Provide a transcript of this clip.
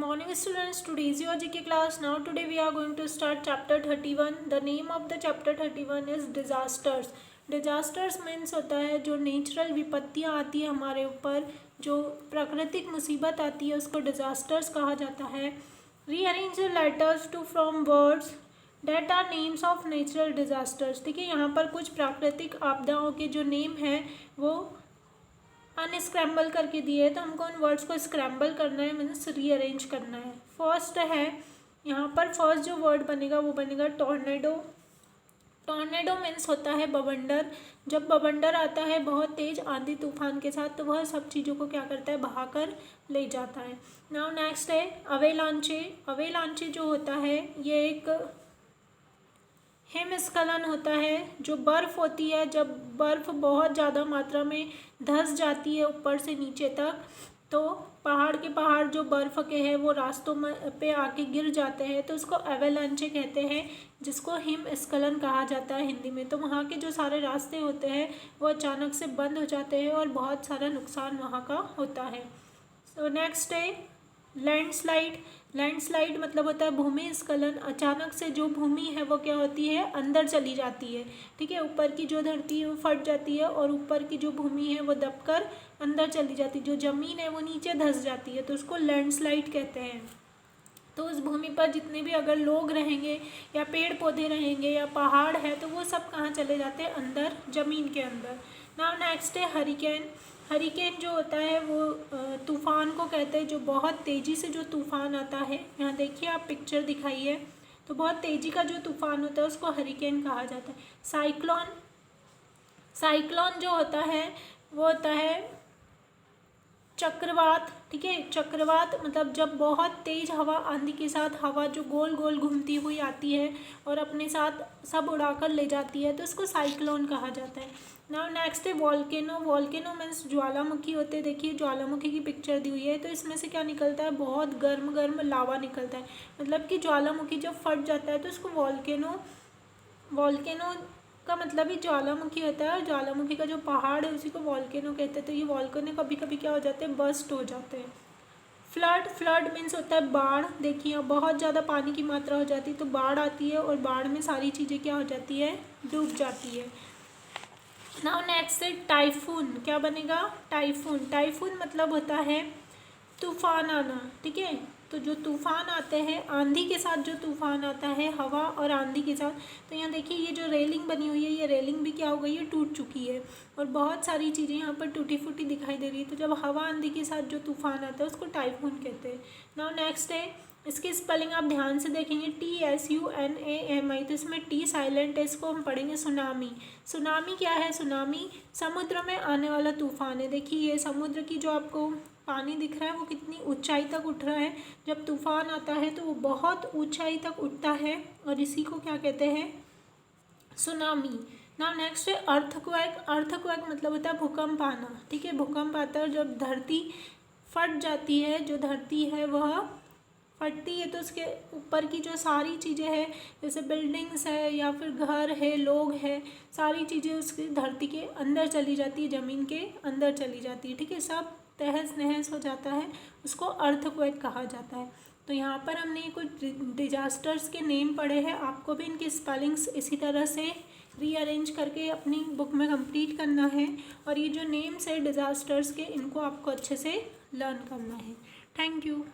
Morning students, today is your GK class. Now today we are going to start chapter 31. The name of the chapter 31 is disasters. Disasters means होता है जो natural विपत्तियाँ आती है हमारे ऊपर, जो प्राकृतिक मुसीबत आती है उसको डिजास्टर्स कहा जाता है. Rearrange the letters to from words that are names of natural disasters. ठीक है, यहाँ पर कुछ प्राकृतिक आपदाओं के जो नेम हैं वो अनस्क्रैम्बल करके दिए है, तो हमको उन वर्ड्स को स्क्रैम्बल करना है, मीन्स रीअरेंज करना है. फर्स्ट है यहाँ पर, फर्स्ट जो वर्ड बनेगा वो बनेगा टॉर्नेडो. टॉर्नेडो मीन्स होता है बवंडर. जब बवंडर आता है बहुत तेज आंधी तूफान के साथ, तो वह सब चीज़ों को क्या करता है, बहाकर ले जाता है. नाउ नेक्स्ट है अवेलांचे. अवेलांचे जो होता है ये एक हिमस्खलन होता है. जो बर्फ़ होती है, जब बर्फ़ बहुत ज़्यादा मात्रा में धंस जाती है ऊपर से नीचे तक, तो पहाड़ के पहाड़ जो बर्फ़ के हैं वो रास्तों में पे आके गिर जाते हैं, तो उसको एवेलांचे कहते हैं, जिसको हिमस्खलन कहा जाता है हिंदी में. तो वहाँ के जो सारे रास्ते होते हैं वो अचानक से बंद हो जाते हैं और बहुत सारा नुकसान वहाँ का होता है. सो नेक्स्ट है लैंडस्लाइड. लैंडस्लाइड मतलब होता है भूमि स्खलन. अचानक से जो भूमि है वो क्या होती है, अंदर चली जाती है. ठीक है, ऊपर की जो धरती है वो फट जाती है और ऊपर की जो भूमि है वो दबकर अंदर चली जाती है. जो ज़मीन है वो नीचे धंस जाती है, तो उसको लैंडस्लाइड कहते हैं. तो उस भूमि पर जितने भी अगर लोग रहेंगे या पेड़ पौधे रहेंगे या पहाड़ है, तो वो सब कहाँ चले जाते हैं, अंदर, ज़मीन के अंदर. नाउ नेक्स्ट है हरिकेन. हरिकेन जो होता है वो तूफ़ान को कहते हैं, जो बहुत तेज़ी से जो तूफ़ान आता है. यहाँ देखिए आप पिक्चर दिखाई है, तो बहुत तेज़ी का जो तूफ़ान होता है उसको हरिकेन कहा जाता है. साइक्लोन. साइक्लोन जो होता है वो होता है चक्रवात. ठीक है, चक्रवात मतलब जब बहुत तेज़ हवा, आंधी के साथ हवा जो गोल गोल घूमती हुई आती है और अपने साथ सब उड़ाकर ले जाती है, तो इसको साइक्लोन कहा जाता है. नाउ नेक्स्ट है वॉल्केनो. वॉल्केनो मीन्स ज्वालामुखी होते हैं. देखिए ज्वालामुखी की पिक्चर दी हुई है, तो इसमें से क्या निकलता है, बहुत गर्म गर्म लावा निकलता है. मतलब कि ज्वालामुखी जब फट जाता है तो इसको वॉल्केनो, वॉल्केनो का मतलब ही ज्वालामुखी होता है, और ज्वालामुखी का जो पहाड़ है उसी को वॉल्केनो कहते हैं. तो ये वॉल्केनो कभी कभी क्या हो जाते हैं, बस्ट हो जाते हैं. फ्लड. फ्लड मीन्स होता है बाढ़. देखिए अब बहुत ज़्यादा पानी की मात्रा हो जाती है तो बाढ़ आती है, और बाढ़ में सारी चीज़ें क्या हो जाती है, डूब जाती है. नाउ नेक्स्ट है टाइफून. क्या बनेगा, टाइफून. टाइफून मतलब होता है तूफान आना. ठीक है, तो जो तूफ़ान आते हैं आंधी के साथ, जो तूफ़ान आता है हवा और आंधी के साथ, तो यहाँ देखिए ये जो रेलिंग बनी हुई है, ये रेलिंग भी क्या हो गई है, टूट चुकी है, और बहुत सारी चीज़ें यहाँ पर टूटी फूटी दिखाई दे रही है. तो जब हवा आंधी के साथ जो तूफ़ान आता है उसको टाइफून कहते हैं. नाउ नेक्स्ट है, इसकी स्पेलिंग आप ध्यान से देखेंगे, TSUNAMI. तो इसमें टी साइलेंट है, इसको हम पढ़ेंगे सुनामी. सुनामी क्या है, सुनामी समुद्र में आने वाला तूफ़ान है. देखिए ये समुद्र की जो आपको पानी दिख रहा है वो कितनी ऊंचाई तक उठ रहा है. जब तूफ़ान आता है तो वो बहुत ऊंचाई तक उठता है, और इसी को क्या कहते हैं, सुनामी. नाउ नेक्स्ट है अर्थक्वेक. अर्थक्वेक मतलब होता है भूकंप आना. ठीक है, भूकंप आता है जब धरती फट जाती है, जो धरती है वह फटती है, तो उसके ऊपर की जो सारी चीज़ें हैं, जैसे बिल्डिंग्स है या फिर घर है, लोग हैं, सारी चीज़ें उसकी धरती के अंदर चली जाती है, ज़मीन के अंदर चली जाती है. ठीक है, सब तहस नहस हो जाता है, उसको अर्थक्वेक कहा जाता है. तो यहाँ पर हमने कुछ डिजास्टर्स के नेम पढ़े हैं. आपको भी इनकी स्पेलिंग्स इसी तरह से रीअरेंज करके अपनी बुक में कंप्लीट करना है, और ये जो नेम्स है डिज़ास्टर्स के, इनको आपको अच्छे से लर्न करना है. Thank you.